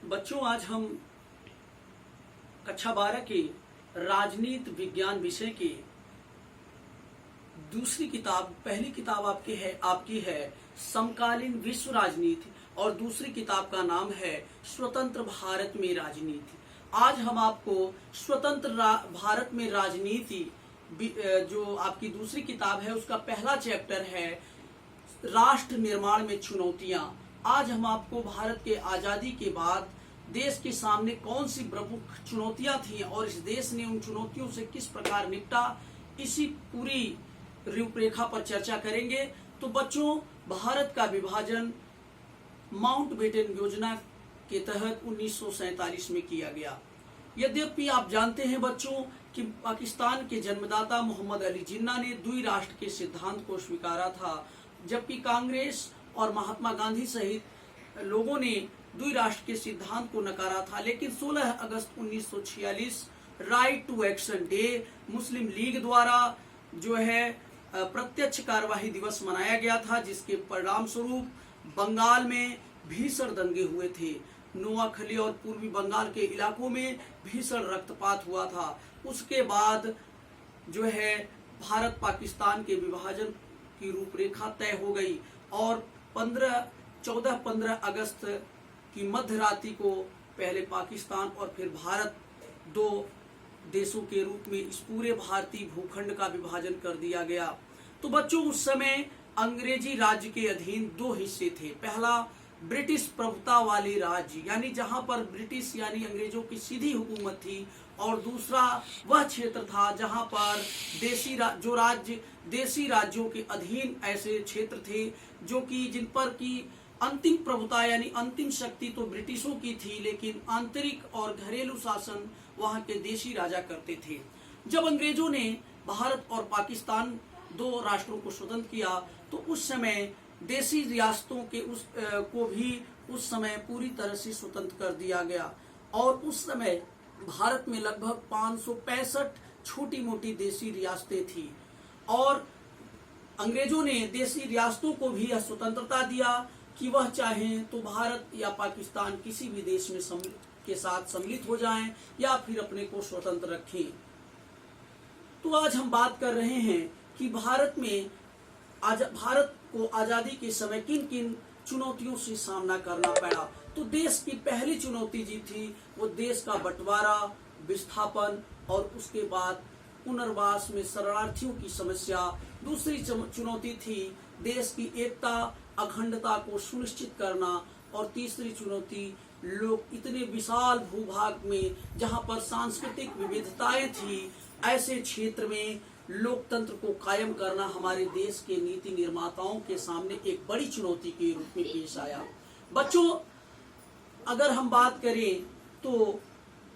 बच्चों, आज हम कक्षा 12 के राजनीति विज्ञान विषय के दूसरी किताब, पहली किताब आपकी है समकालीन विश्व राजनीति और दूसरी किताब का नाम है स्वतंत्र भारत में राजनीति। आज हम आपको स्वतंत्र भारत में राजनीति जो आपकी दूसरी किताब है उसका पहला चैप्टर है राष्ट्र निर्माण में चुनौतियां। आज हम आपको भारत के आजादी के बाद देश के सामने कौन सी प्रमुख चुनौतियां थी और इस देश ने उन चुनौतियों से किस प्रकार निपटा, इसी पूरी रूपरेखा पर चर्चा करेंगे। तो बच्चों, भारत का विभाजन माउंटबेटन योजना के तहत 1947 में किया गया। यद्यपि आप जानते हैं बच्चों कि पाकिस्तान के जन्मदाता मोहम्मद अली जिन्ना ने द्विराष्ट्र के सिद्धांत को स्वीकारा था, जबकि कांग्रेस और महात्मा गांधी सहित लोगों ने द्विराष्ट्र के सिद्धांत को नकारा था। लेकिन 16 अगस्त 1946 right to action day Muslim League द्वारा जो है प्रत्यक्ष कार्यवाही दिवस मनाया गया था, जिसके परिणाम स्वरूप बंगाल में भीषण दंगे हुए थे। नोआखली और पूर्वी बंगाल के इलाकों में भीषण रक्तपात हुआ था। उसके बाद जो है भारत पाकिस्तान के विभाजन की रूपरेखा तय हो गई और 14-15 अगस्त की मध्य रात्रि को पहले पाकिस्तान और फिर भारत दो देशों के रूप में इस पूरे भारतीय भूखंड का विभाजन कर दिया गया। तो बच्चों, उस समय अंग्रेजी राज्य के अधीन दो हिस्से थे। पहला ब्रिटिश प्रभुता वाले राज्य, यानी जहां पर ब्रिटिश यानी अंग्रेजों की सीधी हुकूमत थी, और दूसरा वह क्षेत्र था जहां पर देशी राज्यों के अधीन ऐसे क्षेत्र थे जो कि जिन पर की अंतिम प्रभुता यानी अंतिम शक्ति तो ब्रिटिशों की थी, लेकिन आंतरिक और घरेलू शासन वहां के देशी राजा करते थे। जब अंग्रेजों ने भारत और पाकिस्तान दो राष्ट्रों को स्वतंत्र किया तो उस समय देशी रियासतों के को भी उस समय पूरी तरह से स्वतंत्र कर दिया गया और उस समय भारत में लगभग 565 छोटी मोटी देशी रियासतें थी और अंग्रेजों ने देशी रियासतों को भी यह स्वतंत्रता दिया कि वह चाहें तो भारत या पाकिस्तान किसी भी देश में के साथ सम्मिलित हो जाएं या फिर अपने को स्वतंत्र रखें। तो आज हम बात कर रहे हैं कि भारत को आजादी के समय किन किन चुनौतियों से सामना करना पड़ा। तो देश की पहली चुनौती जी थी वो देश का बंटवारा, विस्थापन और उसके बाद पुनर्वास में शरणार्थियों की समस्या। दूसरी चुनौती थी देश की एकता, अखंडता को सुनिश्चित करना और तीसरी चुनौती लोग इतने विशाल भूभाग में जहां पर सांस्कृतिक विविधताएं थी, ऐसे क्षेत्र में लोकतंत्र को कायम करना हमारे देश के नीति निर्माताओं के सामने एक बड़ी चुनौती के रूप में पेश आया। बच्चों, अगर हम बात करें तो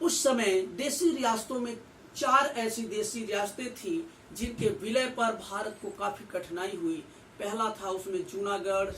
उस समय देशी रियासतों में 4 ऐसी देशी रियासतें थी जिनके विलय पर भारत को काफी कठिनाई हुई। पहला था उसमें जूनागढ़,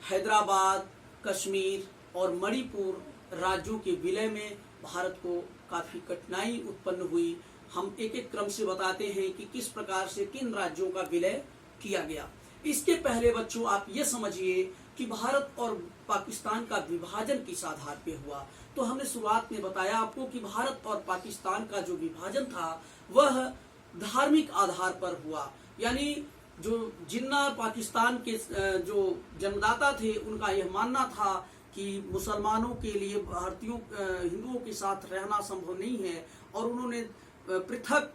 हैदराबाद, कश्मीर और मणिपुर राज्यों के विलय में भारत को काफी कठिनाई उत्पन्न हुई। हम एक एक क्रम से बताते हैं कि किस प्रकार से किन राज्यों का विलय किया गया। इसके पहले बच्चों आप ये समझिए कि भारत और पाकिस्तान का विभाजन किस आधार पे हुआ। तो हमने शुरुआत में बताया आपको कि भारत और पाकिस्तान का जो विभाजन था वह धार्मिक आधार पर हुआ, यानी जो जिन्ना पाकिस्तान के जो जन्मदाता थे उनका यह मानना था कि मुसलमानों के लिए भारतीयों हिंदुओं के साथ रहना संभव नहीं है और उन्होंने पृथक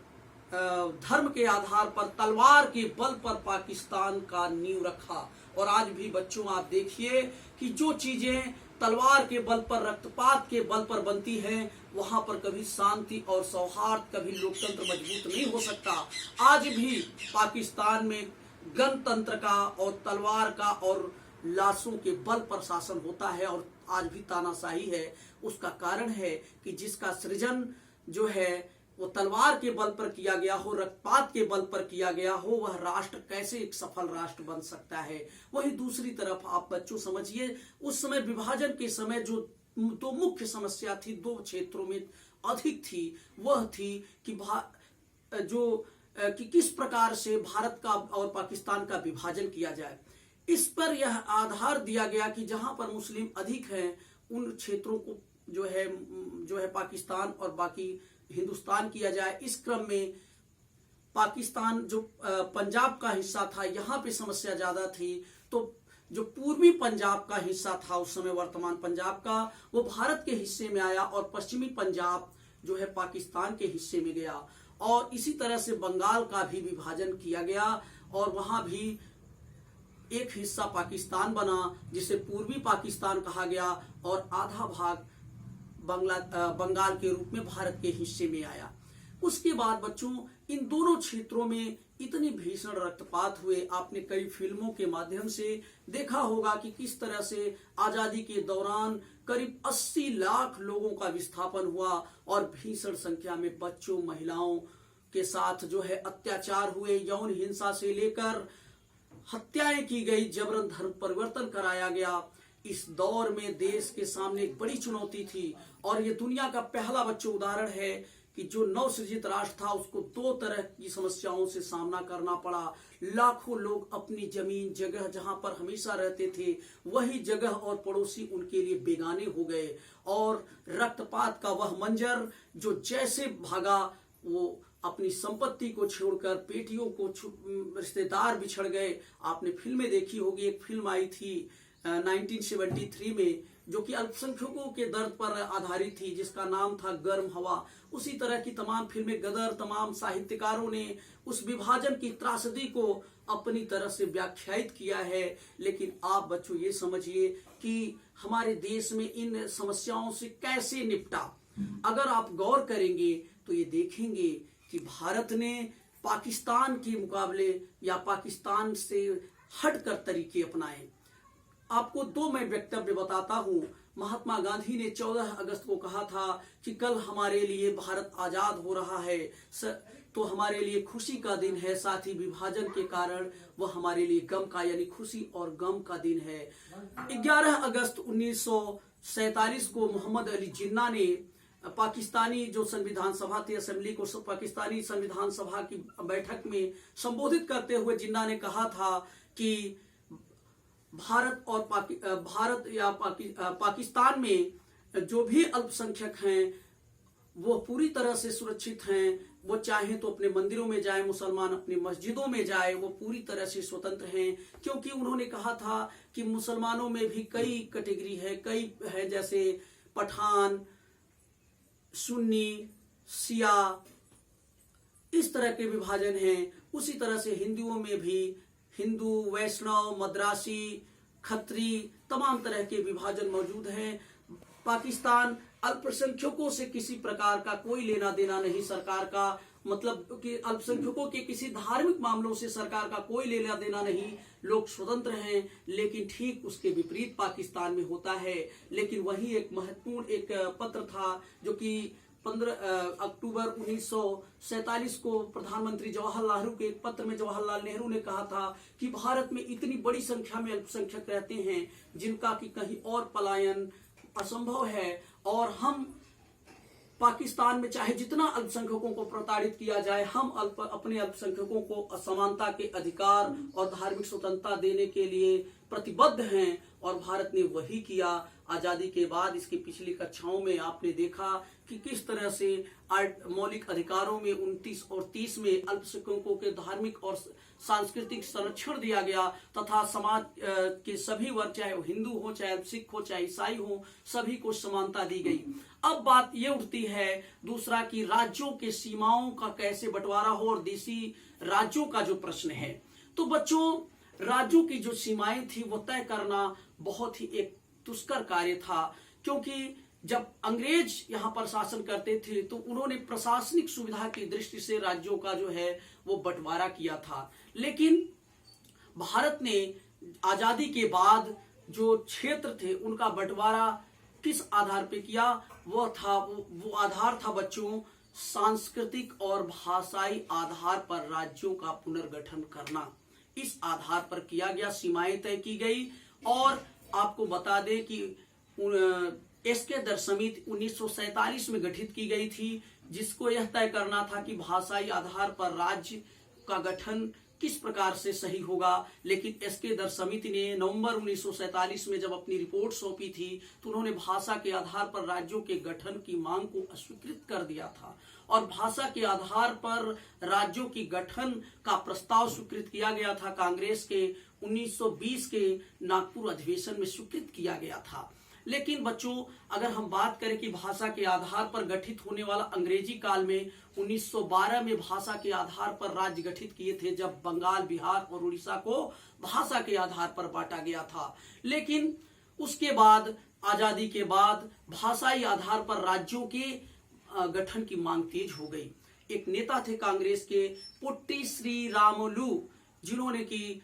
धर्म के आधार पर तलवार के बल पर पाकिस्तान का नींव रखा। और आज भी बच्चों आप देखिए कि जो चीजें तलवार के बल पर, रक्तपात के बल पर बनती हैं, वहां पर कभी शांति और सौहार्द, कभी लोकतंत्र मजबूत नहीं हो सकता। आज भी पाकिस्तान में गणतंत्र का और तलवार का और लाशों के बल पर शासन होता है और आज भी तानाशाही है। उसका कारण है कि जिसका सृजन जो है वो तलवार के बल पर किया गया हो, रक्तपात के बल पर किया गया हो, वह राष्ट्र कैसे एक सफल राष्ट्र बन सकता है। वही दूसरी तरफ आप बच्चों समझिए, उस समय विभाजन के समय जो दो मुख्य समस्या थी, दो क्षेत्रों में अधिक थी, वह थी कि किस प्रकार से भारत का और पाकिस्तान का विभाजन किया जाए। इस पर यह आधार दिया गया कि जहां पर मुस्लिम अधिक हैं उन क्षेत्रों को जो है पाकिस्तान और बाकी हिंदुस्तान किया जाए। इस क्रम में पाकिस्तान जो पंजाब का हिस्सा था, यहाँ पे समस्या ज्यादा थी। तो जो पूर्वी पंजाब का हिस्सा था उस समय, वर्तमान पंजाब का, वो भारत के हिस्से में आया और पश्चिमी पंजाब जो है पाकिस्तान के हिस्से में गया। और इसी तरह से बंगाल का भी विभाजन किया गया और वहां भी एक हिस्सा पाकिस्तान बना जिसे पूर्वी पाकिस्तान कहा गया और आधा भाग बंगाल के रूप में भारत के हिस्से में आया। उसके बाद बच्चों इन दोनों क्षेत्रों में इतनी भीषण रक्तपात हुए। आपने कई फिल्मों के माध्यम से देखा होगा कि किस तरह से आजादी के दौरान करीब 80 लाख लोगों का विस्थापन हुआ और भीषण संख्या में बच्चों महिलाओं के साथ जो है अत्याचार हुए, यौन हिंसा से लेकर हत्याएं की गई, जबरन धर्म परिवर्तन कराया गया। इस दौर में देश के सामने एक बड़ी चुनौती थी और ये दुनिया का पहला बच्चों उदाहरण है कि जो नवसृजित राष्ट्र था उसको दो तरह की समस्याओं से सामना करना पड़ा। लाखों लोग अपनी जमीन जगह जहां पर हमेशा रहते थे वही जगह और पड़ोसी उनके लिए बेगाने हो गए और रक्तपात का वह मंजर जो जैसे भागा, वो अपनी संपत्ति को छोड़कर बेटियों को, रिश्तेदार बिछड़ गए। आपने फिल्में देखी होगी, एक फिल्म आई थी 1973 में जो कि अल्पसंख्यकों के दर्द पर आधारित थी जिसका नाम था गर्म हवा। उसी तरह की तमाम फिल्में, गदर, तमाम साहित्यकारों ने उस विभाजन की त्रासदी को अपनी तरह से व्याख्यायित किया है। लेकिन आप बच्चों ये समझिए कि हमारे देश में इन समस्याओं से कैसे निपटा। अगर आप गौर करेंगे तो ये देखेंगे कि भारत ने पाकिस्तान के मुकाबले या पाकिस्तान से हटकर तरीके अपनाए। आपको दो मैं वक्तव्य बताता हूं। महात्मा गांधी ने 14 अगस्त को कहा था कि कल हमारे लिए भारत आजाद हो रहा है, तो हमारे लिए खुशी का दिन है, साथ ही विभाजन के कारण वह हमारे लिए गम का, यानी खुशी और गम का दिन है। 11 अगस्त 1947 को मोहम्मद अली जिन्ना ने पाकिस्तानी जो संविधान सभा थी, असेंबली को, पाकिस्तानी संविधान सभा की बैठक में संबोधित करते हुए जिन्ना ने कहा था कि भारत और पाकिस्तान में जो भी अल्पसंख्यक हैं वो पूरी तरह से सुरक्षित हैं। वो चाहें तो अपने मंदिरों में जाएं, मुसलमान अपनी मस्जिदों में जाएं, वो पूरी तरह से स्वतंत्र हैं। क्योंकि उन्होंने कहा था कि मुसलमानों में भी कई कैटेगरी है, कई है, जैसे पठान, सुन्नी, शिया, इस तरह के विभाजन हैं। उसी तरह से हिंदुओं में भी हिंदू, वैष्णव, मद्रासी, खत्री, तमाम तरह के विभाजन मौजूद हैं। पाकिस्तान अल्पसंख्यकों से किसी प्रकार का कोई लेना देना नहीं, सरकार का मतलब कि अल्पसंख्यकों के किसी धार्मिक मामलों से सरकार का कोई लेना देना नहीं, लोग स्वतंत्र हैं। लेकिन ठीक उसके विपरीत पाकिस्तान में होता है। लेकिन वही एक महत्वपूर्ण एक पत्र था जो कि 15 अक्टूबर 1947 को प्रधानमंत्री जवाहरलाल नेहरू के एक पत्र में जवाहरलाल नेहरू ने कहा था कि भारत में इतनी बड़ी संख्या में अल्पसंख्यक रहते हैं जिनका कि कहीं और पलायन असंभव है और हम पाकिस्तान में चाहे जितना अल्पसंख्यकों को प्रताड़ित किया जाए, हम अपने अल्पसंख्यकों को समानता के अधिकार और धार्मिक स्वतंत्रता देने के लिए प्रतिबद्ध हैं और भारत ने वही किया। आजादी के बाद इसकी पिछली कक्षाओं में आपने देखा कि किस तरह से मौलिक अधिकारों में 29 और 30 में अल्पसंख्यकों के धार्मिक और सांस्कृतिक संरक्षण दिया गया तथा समाज के सभी वर्ग, चाहे वो हिंदू हो, चाहे सिख हो, चाहे ईसाई हो, सभी को समानता दी गई। अब बात ये उठती है दूसरा कि राज्यों के सीमाओं का कैसे बंटवारा हो और देशी राज्यों का जो प्रश्न है। तो बच्चों, राज्यों की जो सीमाएं थी वो तय करना बहुत ही एक दुष्कर कार्य था, क्योंकि जब अंग्रेज यहां पर शासन करते थे तो उन्होंने प्रशासनिक सुविधा की दृष्टि से राज्यों का जो है वो बंटवारा किया था। लेकिन भारत ने आजादी के बाद जो क्षेत्र थे उनका बंटवारा किस आधार पे किया? वो आधार था बच्चों, सांस्कृतिक और भाषाई आधार पर राज्यों का पुनर्गठन करना। इस आधार पर किया गया, सीमाएं तय की गई। और आपको बता दें कि एसके दर समिति 1947 में गठित की गई थी, जिसको यह तय करना था कि भाषाई आधार पर राज्य का गठन किस प्रकार से सही होगा। लेकिन एसके दर समिति ने नवंबर 1947 में जब अपनी रिपोर्ट सौंपी थी तो उन्होंने भाषा के आधार पर राज्यों के गठन की मांग को अस्वीकृत कर दिया था और भाषा के आधार पर राज्यों की गठन का प्रस्ताव स्वीकृत किया गया था। कांग्रेस के 1920 के नागपुर अधिवेशन में स्वीकृत किया गया था। लेकिन बच्चों, अगर हम बात करें कि भाषा के आधार पर गठित होने वाला, अंग्रेजी काल में 1912 में भाषा के आधार पर राज्य गठित किए थे, जब बंगाल, बिहार और उड़ीसा को भाषा के आधार पर बांटा गया था। लेकिन उसके बाद, आजादी के बाद, भाषाई आधार पर राज्यों के गठन की मांग तेज हो गई। एक नेता थे कांग्रेस के, पुट्टी श्रीरामुलु, जिन्होंने की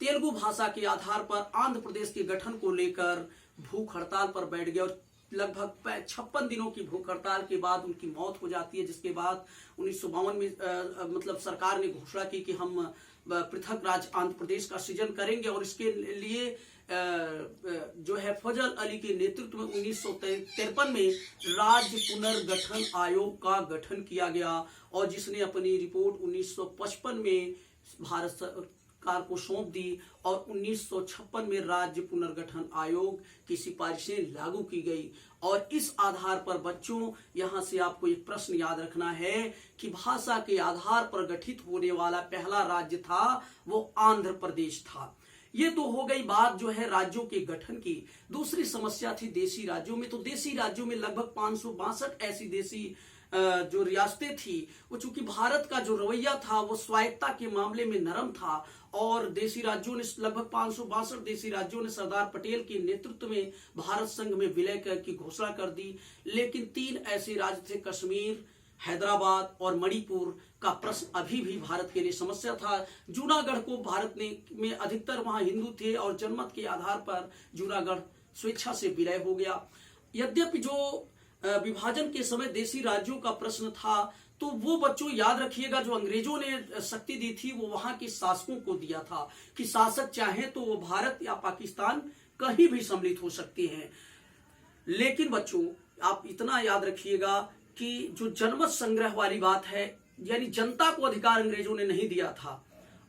तेलुगु भाषा के आधार पर आंध्र प्रदेश के गठन को लेकर भूख हड़ताल पर बैठ गए और लगभग 56 दिनों की भूख हड़ताल के बाद उनकी मौत हो जाती है। जिसके बाद 1952 में मतलब सरकार ने घोषणा की कि हम पृथक राज्य आंध्र प्रदेश का सृजन करेंगे और इसके लिए जो है फजल अली के नेतृत्व में 1953 में राज्य पुनर्गठन आयोग का गठन किया गया और जिसने अपनी रिपोर्ट 1955 में भारत सरकार को सौंप दी और 1956 में राज्य पुनर्गठन आयोग की सिफारिशें लागू की गई। और इस आधार पर बच्चों, यहां से आपको एक प्रश्न याद रखना है कि भाषा के आधार पर गठित होने वाला पहला राज्य था वो आंध्र प्रदेश था। ये तो हो गई बात जो है राज्यों के गठन की। दूसरी समस्या थी देशी राज्यों में। तो देशी राज्यों में लगभग 562 ऐसी देशी जो रियासतें थी, वो चूंकि भारत का जो रवैया था वो स्वायत्तता के मामले में नरम था और देशी राज्यों ने लगभग 562 देशी राज्यों ने सरदार पटेल के नेतृत्व में भारत संघ में विलय की घोषणा कर दी। लेकिन 3 ऐसे राज्य थे, कश्मीर, हैदराबाद और मणिपुर का प्रश्न अभी भी भारत के लिए समस्या था। जूनागढ़ को भारत में अधिकतर वहां हिंदू थे और जनमत के आधार पर जूनागढ़ स्वेच्छा से विलय हो गया। यद्यपि जो विभाजन के समय देशी राज्यों का प्रश्न था, तो वो बच्चों याद रखिएगा, जो अंग्रेजों ने शक्ति दी थी वो वहां के शासकों को दिया था कि शासक चाहे तो वो भारत या पाकिस्तान कहीं भी सम्मिलित हो सकते हैं। लेकिन बच्चों, आप इतना याद रखिएगा कि जो जनमत संग्रह वाली बात है, यानी जनता को अधिकार अंग्रेजों ने नहीं दिया था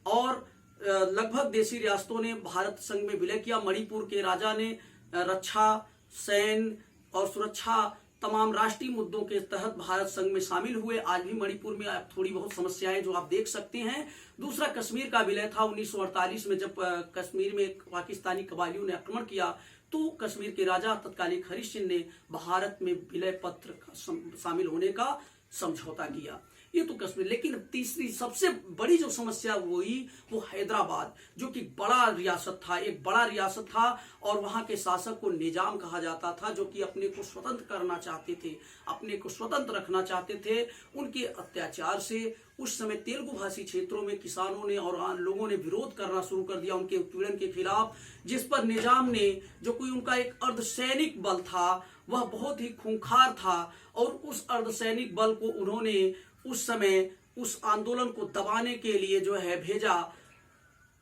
और लगभग देशी रियासतों ने भारत संघ में विलय किया। मणिपुर के राजा ने रक्षा, सैन्य और सुरक्षा तमाम राष्ट्रीय मुद्दों के तहत भारत संघ में शामिल हुए। आज भी मणिपुर में थोड़ी बहुत समस्याएं जो आप देख सकते हैं। दूसरा कश्मीर का विलय था 1948 में, जब कश्मीर में पाकिस्तानी कबालियों ने आक्रमण किया तो कश्मीर के राजा तत्कालीन हरीश सिंह ने भारत में विलय पत्र शामिल होने का समझौता किया। ये तो कश्मीर। लेकिन तीसरी सबसे बड़ी जो समस्या हुई वो हैदराबाद, जो कि बड़ा रियासत था, एक बड़ा रियासत था और वहां के शासक को निजाम कहा जाता था, जो कि अपने को स्वतंत्र करना चाहते थे, अपने को स्वतंत्र रखना चाहते थे। उनके अत्याचार से उस समय तेलुगु भाषी क्षेत्रों में किसानों ने और लोगों ने विरोध करना शुरू कर दिया उनके उत्पीड़न के खिलाफ, जिस पर निजाम ने, जो कोई उनका एक अर्धसैनिक बल था, वह बहुत ही खूंखार था और उस अर्धसैनिक बल को उन्होंने उस समय उस आंदोलन को दबाने के लिए जो है भेजा।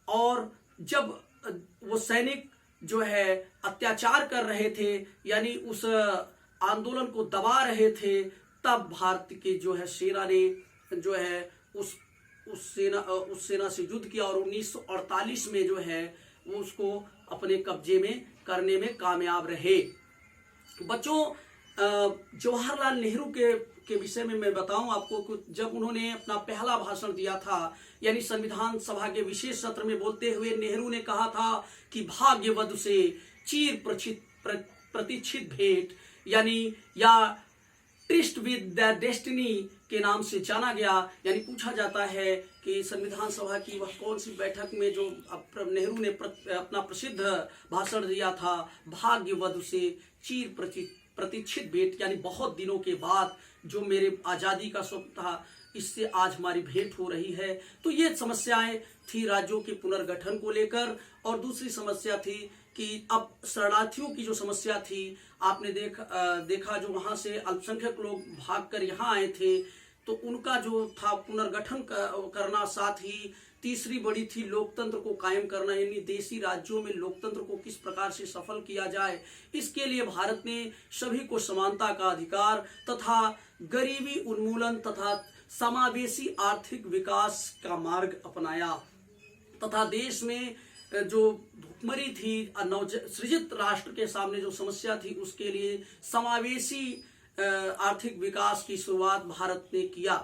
और जब वो सैनिक जो है अत्याचार कर रहे थे, यानी उस आंदोलन को दबा रहे थे, तब भारत के जो है सेना ने जो है उस सेना से युद्ध किया और 1948 में जो है वो उसको अपने कब्जे में करने में कामयाब रहे। बच्चों, जवाहरलाल नेहरू के विषय में मैं बताऊं आपको, जब उन्होंने अपना पहला भाषण दिया था, यानी संविधान सभा के विशेष सत्र में बोलते हुए नेहरू ने कहा था कि भाग्यवधु से चिर प्रतीक्षित भेंट, यानी या ट्रिस्ट विद द डेस्टिनी के नाम से जाना गया। यानी पूछा जाता है कि संविधान सभा की वह कौन सी बैठक में जो नेहरू ने अपना प्रसिद्ध भाषण दिया था, भाग्यवधु से चिर प्रतीक्षित भेंट, यानी बहुत दिनों के बाद जो मेरे आजादी का स्वप्न था, इससे आज हमारी भेंट हो रही है। तो ये समस्याएं थी राज्यों के पुनर्गठन को लेकर। और दूसरी समस्या थी कि अब शरणार्थियों की जो समस्या थी, आपने देखा जो वहां से अल्पसंख्यक लोग भागकर यहाँ आए थे, तो उनका जो था पुनर्गठन करना। साथ ही तीसरी बड़ी थी लोकतंत्र को कायम करना, यानी देशी राज्यों में लोकतंत्र को किस प्रकार से सफल किया जाए। इसके लिए भारत ने सभी को समानता का अधिकार तथा गरीबी उन्मूलन तथा समावेशी आर्थिक विकास का मार्ग अपनाया तथा देश में जो भुखमरी थी, नवसृजित राष्ट्र के सामने जो समस्या थी, उसके लिए समावेशी आर्थिक विकास की शुरुआत भारत ने किया।